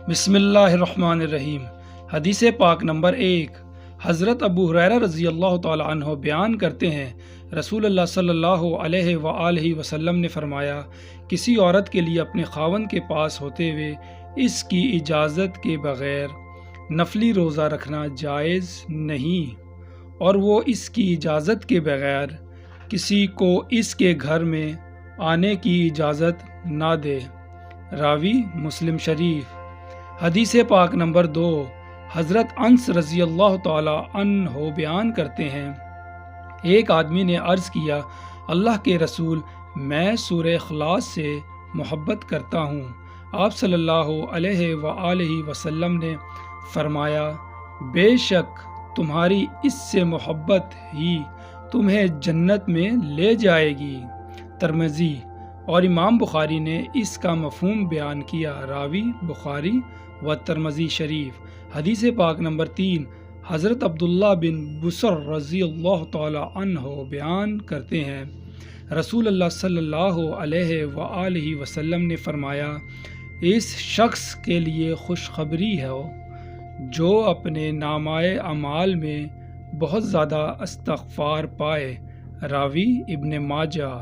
بسم اللہ الرحمن الرحیم۔ حدیث پاک نمبر 1۔ حضرت ابو ہریرہ رضی اللہ تعالی عنہ بیان کرتے ہیں، رسول اللہ صلی اللہ علیہ وآلہ وسلم نے فرمایا، کسی عورت کے لیے اپنے خاوند کے پاس ہوتے ہوئے اس کی اجازت کے بغیر نفلی روزہ رکھنا جائز نہیں، اور وہ اس کی اجازت کے بغیر کسی کو اس کے گھر میں آنے کی اجازت نہ دے۔ راوی مسلم شریف۔ حدیث پاک نمبر 2۔ حضرت انس رضی اللہ تعالی عنہ بیان کرتے ہیں، ایک آدمی نے عرض کیا، اللہ کے رسول، میں سورہ اخلاص سے محبت کرتا ہوں۔ آپ صلی اللہ علیہ وآلہ وسلم نے فرمایا، بے شک تمہاری اس سے محبت ہی تمہیں جنت میں لے جائے گی۔ ترمذی اور امام بخاری نے اس کا مفہوم بیان کیا۔ راوی بخاری و ترمذی شریف۔ حدیث پاک نمبر 3۔ حضرت عبداللہ بن بسر رضی اللہ تعالی عنہ بیان کرتے ہیں، رسول اللہ صلی اللہ علیہ وآلہ وسلم نے فرمایا، اس شخص کے لیے خوشخبری ہے جو اپنے نامۂ اعمال میں بہت زیادہ استغفار پائے۔ راوی ابن ماجہ۔